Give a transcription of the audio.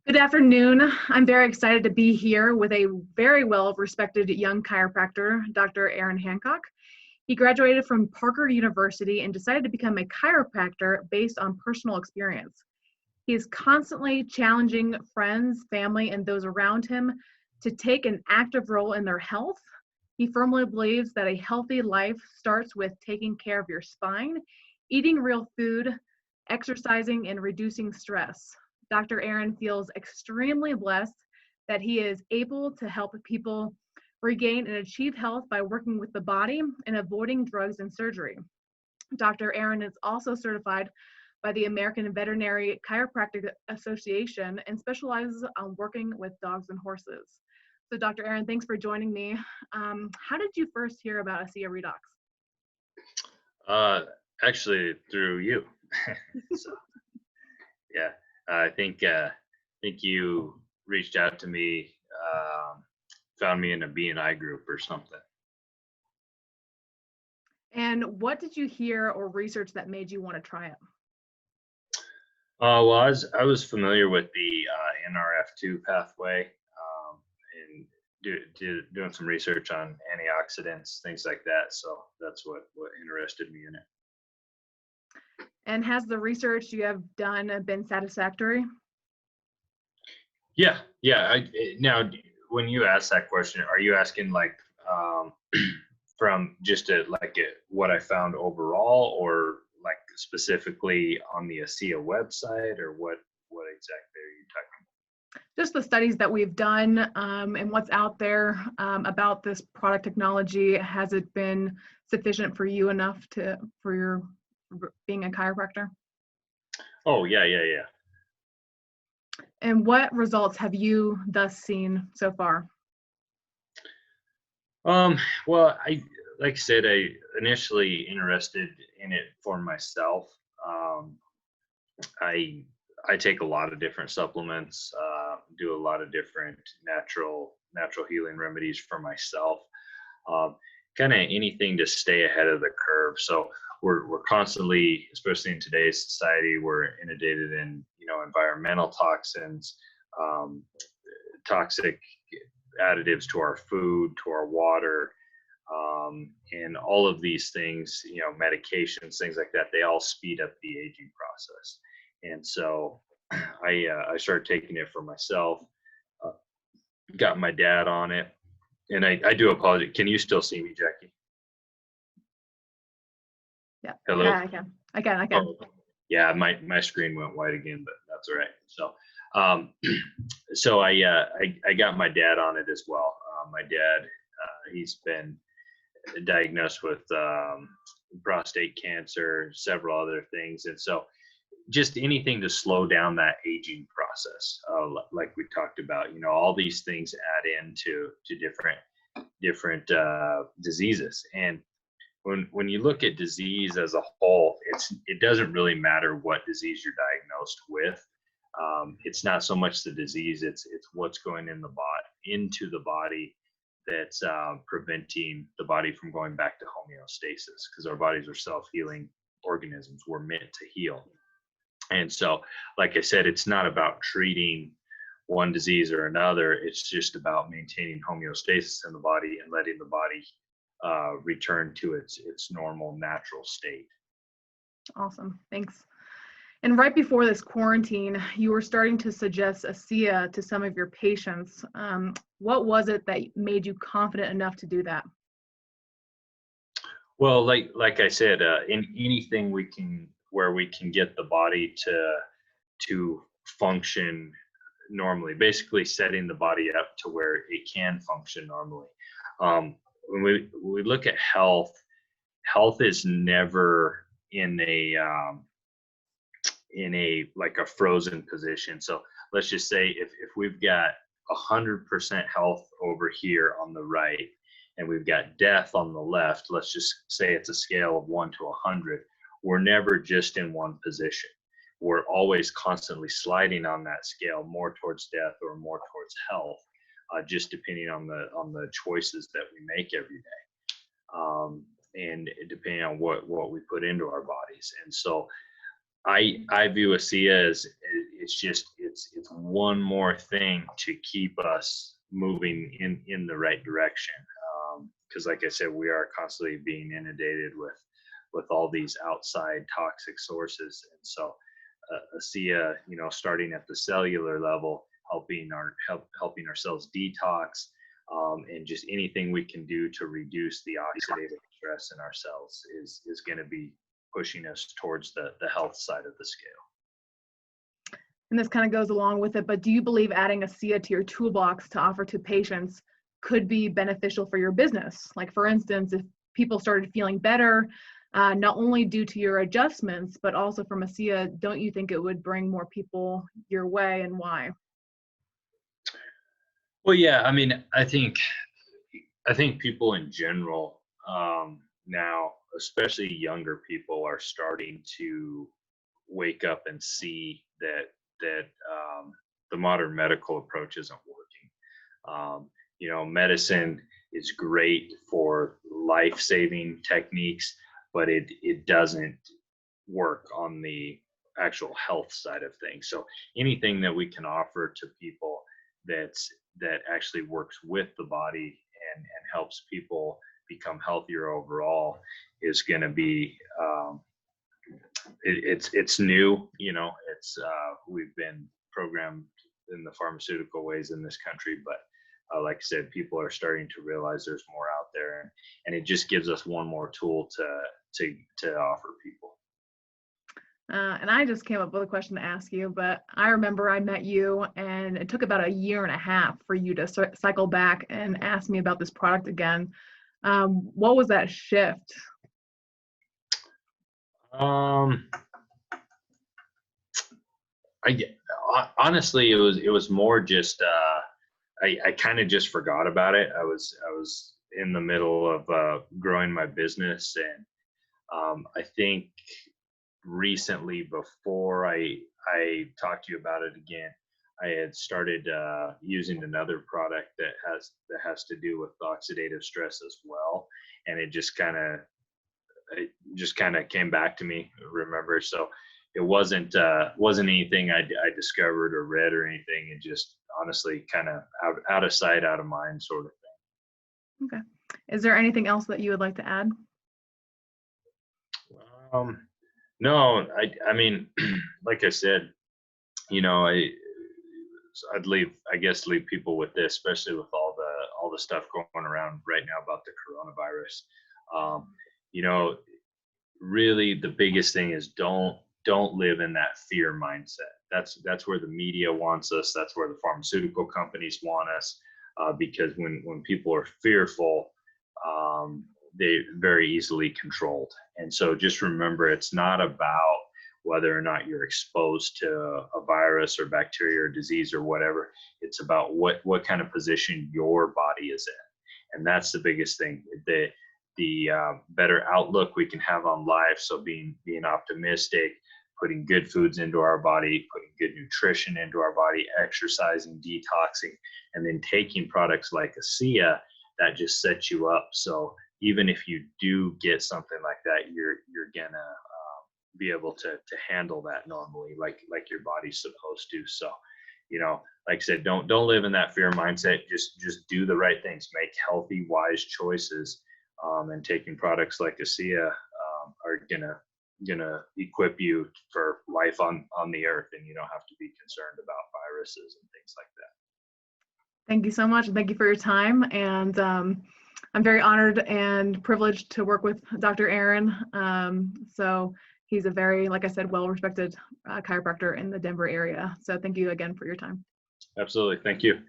Good afternoon. I'm very excited to be here with a very well-respected young chiropractor, Dr. Aaron Hancock. He graduated from Parker University and decided to become a chiropractor based on personal experience. He is constantly challenging friends, family, and those around him to take an active role in their health. He firmly believes that a healthy life starts with taking care of your spine, eating real food, exercising, and reducing stress. Dr. Aaron feels extremely blessed that he is able to help people regain and achieve health by working with the body and avoiding drugs and surgery. Dr. Aaron is also certified by the American Veterinary Chiropractic Association and specializes on working with dogs and horses. So Dr. Aaron, thanks for joining me. How did you first hear about ASEA redox? Actually, through you. So, yeah, I think you reached out to me, found me in a B&I group or something. And what did you hear or research that made you want to try it? Well, I was familiar with the NRF2 pathway, and doing some research on antioxidants, things like that. So that's what interested me in it. And has the research you have done been satisfactory? Yeah. Now, when you ask that question, are you asking like from just what I found overall, or like specifically on the ASEA website, or what exactly are you talking about? Just the studies that we've done and what's out there about this product technology. Has it been sufficient for you enough for your being a chiropractor? Oh, yeah. And what results have you thus seen so far? Well, like I said, I initially interested in it for myself. I take a lot of different supplements, do a lot of different natural healing remedies for myself. Kind of anything to stay ahead of the curve. So we're constantly, especially in today's society, we're inundated in environmental toxins, toxic additives to our food, to our water, and all of these things, medications, things like that. They all speed up the aging process. And so I started taking it for myself. Got my dad on it, and I do apologize. Can you still see me, Jackie? Yeah. Hello. Yeah, I can. Oh, yeah, my screen went white again, but that's all right. So I got my dad on it as well. My dad, he's been diagnosed with prostate cancer, several other things, and so just anything to slow down that aging process, like we talked about. All these things add into different diseases. And when you look at disease as a whole, it doesn't really matter what disease you're diagnosed with. It's not so much the disease; it's what's going into the body that's preventing the body from going back to homeostasis, because our bodies are self-healing organisms. We're meant to heal. And so, like I said, it's not about treating one disease or another. It's just about maintaining homeostasis in the body and letting the body return to its normal, natural state. Awesome. Thanks. And right before this quarantine, you were starting to suggest ASEA to some of your patients. What was it that made you confident enough to do that? Well, like I said, in anything where we can get the body to function normally, basically setting the body up to where it can function normally. When we look at health is never in a like a frozen position. So let's just say if we've got 100% health over here on the right, and we've got death on the left, let's just say it's a scale of 1 to 100. We're never just in one position. We're always constantly sliding on that scale, more towards death or more towards health, just depending on the choices that we make every day, and depending on what we put into our bodies. And so I view ASEA as it's it's one more thing to keep us moving in the right direction. Because like I said, we are constantly being inundated with all these outside toxic sources. And so ASEA, starting at the cellular level, helping ourselves detox, and just anything we can do to reduce the oxidative stress in our cells is going to be pushing us towards the health side of the scale. And this kind of goes along with it, but do you believe adding ASEA to your toolbox to offer to patients could be beneficial for your business? Like, for instance, if people started feeling better, not only due to your adjustments, but also from ASEA, don't you think it would bring more people your way, and why? Well, yeah, I mean, I think people in general, now, especially younger people, are starting to wake up and see that the modern medical approach isn't working. Medicine is great for life-saving techniques, but it doesn't work on the actual health side of things. So anything that we can offer to people that actually works with the body and helps people become healthier overall is going to be, it's new. We've been programmed in the pharmaceutical ways in this country, but like I said, people are starting to realize there's more out there, and it just gives us one more tool to offer people. And I just came up with a question to ask you, but I remember I met you and it took about 1.5 years for you to cycle back and ask me about this product again. What was that shift? Honestly, it was more just, I kind of just forgot about it. I was in the middle of growing my business, and I think recently, before I talked to you about it again, I had started using another product that has to do with oxidative stress as well, and it just kind of came back to me. Remember, so it wasn't anything I discovered or read or anything. It just honestly kind of out of sight, out of mind sort of thing. Okay. Is there anything else that you would like to add? No, I mean, like I said, I'd leave people with this, especially with all the stuff going around right now about the coronavirus. Really the biggest thing is don't live in that fear mindset. That's where the media wants us. That's where the pharmaceutical companies want us, because when people are fearful, they're very easily controlled. And so just remember, it's not about whether or not you're exposed to a virus or bacteria or disease or whatever. It's about what kind of position your body is in. And that's the biggest thing. The better outlook we can have on life. So being optimistic, putting good foods into our body, putting good nutrition into our body, exercising, detoxing, and then taking products like ASEA, that just sets you up. So even if you do get something like that, you're gonna be able to handle that normally, like your body's supposed to. So, like I said, don't live in that fear mindset. Just do the right things, make healthy, wise choices, and taking products like ASEA are gonna equip you for life on the earth, and you don't have to be concerned about viruses and things like that. Thank you so much. And thank you for your time. And I'm very honored and privileged to work with Dr. Aaron. So he's a very, like I said, well-respected chiropractor in the Denver area. So thank you again for your time. Absolutely. Thank you.